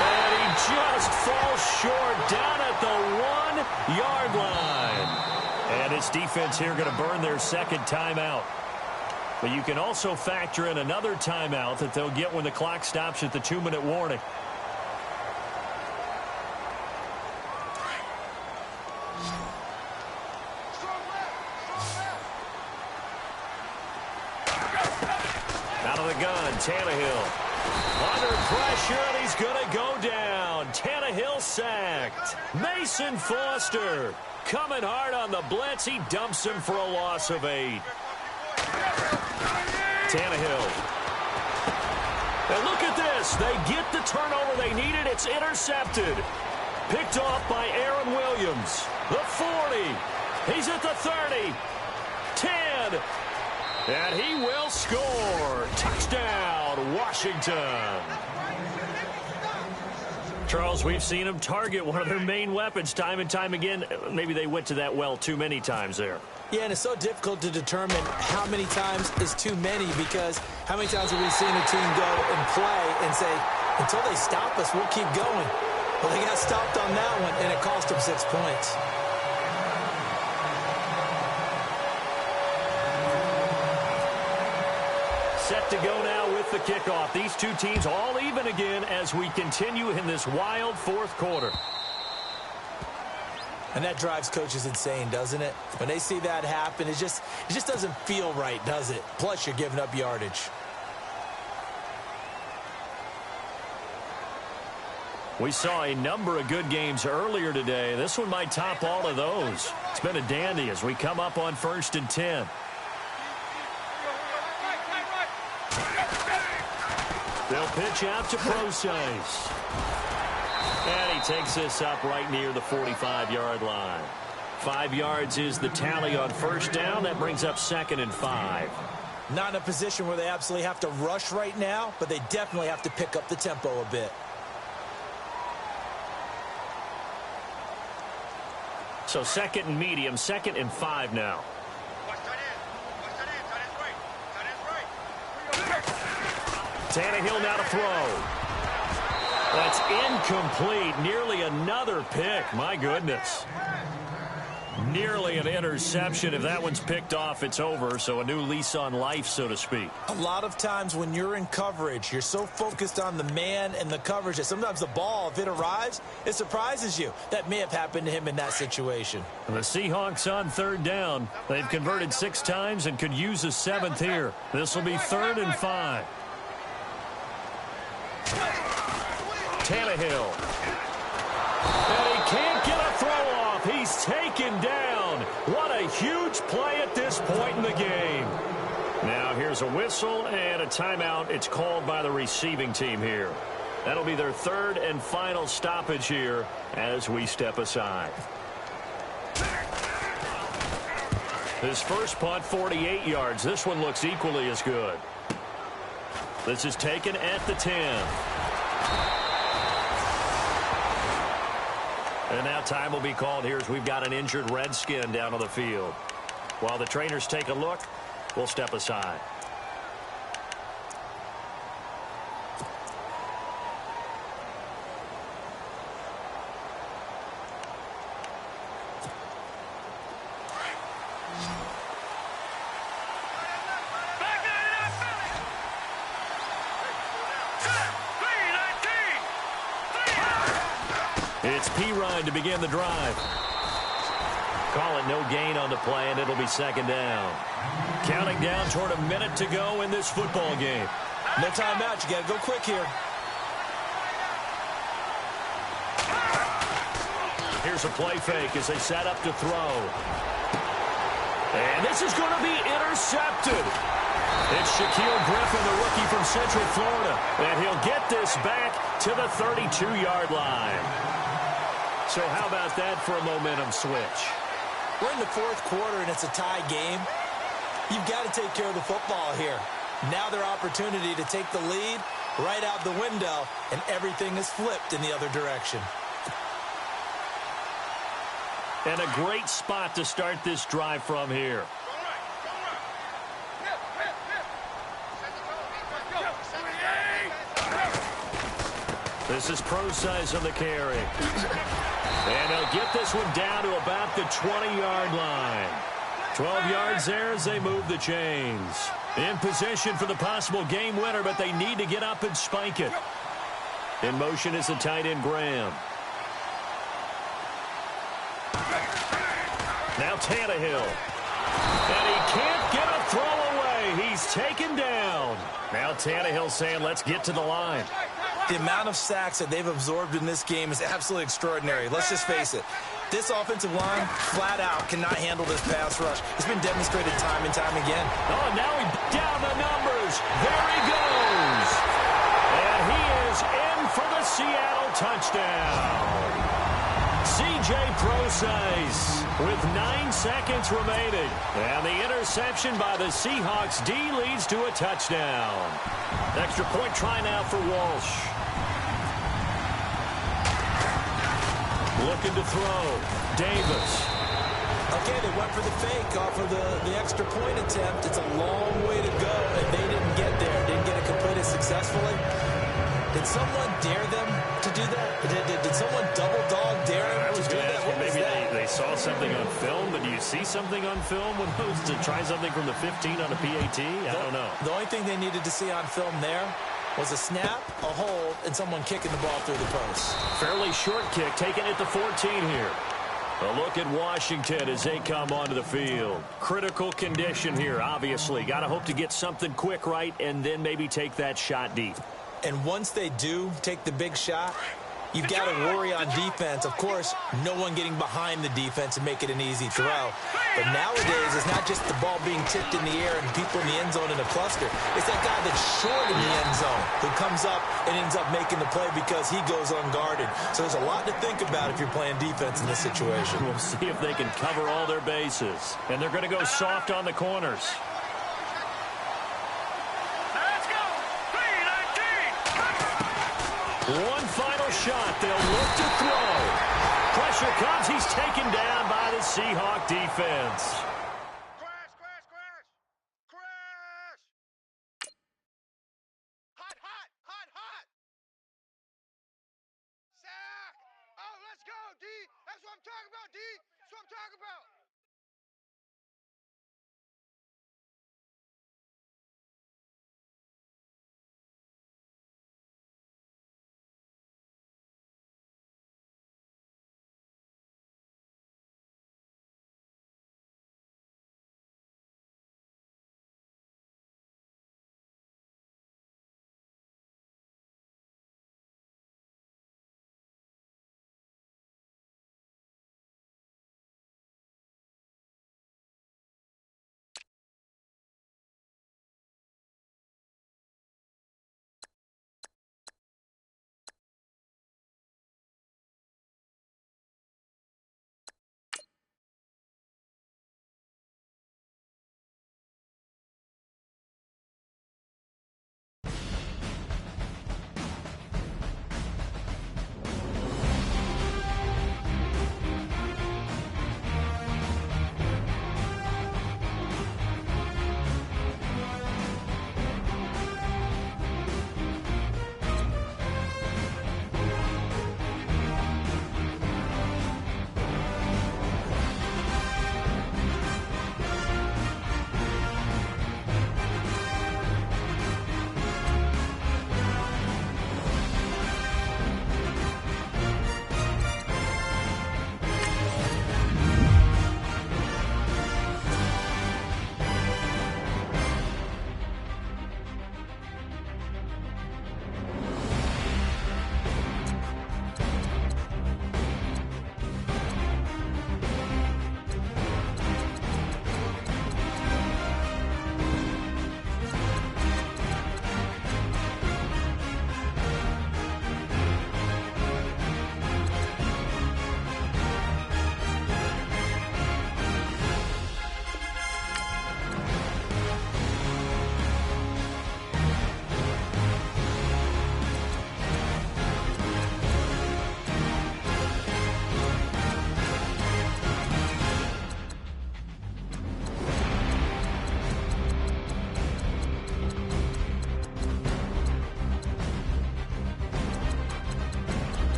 And he just falls short down at the 1-yard line. And his defense here going to burn their second timeout. But you can also factor in another timeout that they'll get when the clock stops at the 2-minute warning. Out of the gun, Tannehill. Under pressure, and he's going to go down. Tannehill sacked. Mason Foster coming hard on the blitz. He dumps him for a loss of 8. Tannehill. And look at this. They get the turnover they needed. It's intercepted. Picked off by Aaron Williams. The 40. He's at the 30. 10. And he will score. Touchdown, Washington. Charles, we've seen him target one of their main weapons time and time again. Maybe they went to that well too many times there. Yeah, and it's so difficult to determine how many times is too many, because how many times have we seen a team go and play and say, until they stop us, we'll keep going. Well, they got stopped on that one, and it cost them 6 points. Set to go now with the kickoff. These two teams all even again as we continue in this wild fourth quarter. And that drives coaches insane, doesn't it? When they see that happen, it just doesn't feel right, does it? Plus, you're giving up yardage. We saw a number of good games earlier today. This one might top all of those. It's been a dandy as we come up on 1st and 10. They'll pitch out to Procise. And he takes this up right near the 45-yard line. 5 yards is the tally on first down. That brings up 2nd and 5. Not in a position where they absolutely have to rush right now, but they definitely have to pick up the tempo a bit. So 2nd and medium, 2nd and 5 now. Tannehill now to throw. That's incomplete. Nearly another pick. My goodness. Nearly an interception. If that one's picked off, it's over. So a new lease on life, so to speak. A lot of times when you're in coverage, you're so focused on the man and the coverage that sometimes the ball, if it arrives, it surprises you. That may have happened to him in that situation. And the Seahawks on third down. They've converted 6 times and could use a 7th here. This will be 3rd and 5. Tannehill. And he can't get a throw off. He's taken down. What a huge play at this point in the game. Now here's a whistle and a timeout. It's called by the receiving team here. That'll be their 3rd and final stoppage here as we step aside. His first punt, 48 yards. This one looks equally as good. This is taken at the 10. And now time will be called here as we've got an injured Redskin down on the field. While the trainers take a look, we'll step aside. It's Pirine to begin the drive. Call it no gain on the play, and it'll be 2nd down. Counting down toward a minute to go in this football game. No timeout. You got to go quick here. Here's a play fake as they set up to throw. And this is going to be intercepted. It's Shaquille Griffin, the rookie from Central Florida. And he'll get this back to the 32-yard line. So how about that for a momentum switch? We're in the 4th quarter, and it's a tie game. You've got to take care of the football here. Now their opportunity to take the lead right out the window, and everything is flipped in the other direction. And a great spot to start this drive from here. This is Pro-Size on the carry. And they'll get this one down to about the 20-yard line. 12 yards there as they move the chains. In position for the possible game winner, but they need to get up and spike it. In motion is the tight end, Graham. Now Tannehill. And he can't get a throw away. He's taken down. Now Tannehill saying, let's get to the line. The amount of sacks that they've absorbed in this game is absolutely extraordinary. Let's just face it. This offensive line, flat out, cannot handle this pass rush. It's been demonstrated time and time again. Oh, now he down the numbers. There he goes. And he is in for the Seattle touchdown. C.J. Pro-Size with 9 seconds remaining. And the interception by the Seahawks D leads to a touchdown. Extra point try now for Walsh. Looking to throw. Davis. Okay, they went for the fake off of the extra point attempt. It's a long way to go, and they didn't get there. Didn't get it completed successfully. Did someone dare them to do that? Did someone double dog dare them to do that? What was maybe that? they saw something on film, but do you see something on film when those to try something from the 15 on a PAT? I don't know. The only thing they needed to see on film there was a snap, a hold, and someone kicking the ball through the post. Fairly short kick, taken at the 14 here. A look at Washington as they come onto the field. Critical condition here, obviously. Got to hope to get something quick right and then maybe take that shot deep. And once they do take the big shot, you've got to worry on defense. Of course, no one getting behind the defense and make it an easy throw. But nowadays, it's not just the ball being tipped in the air and people in the end zone in a cluster. It's that guy that's short in the end zone who comes up and ends up making the play because he goes unguarded. So there's a lot to think about if you're playing defense in this situation. We'll see if they can cover all their bases. And they're going to go soft on the corners. One final shot. They'll look to throw. Pressure comes. He's taken down by the Seahawk defense.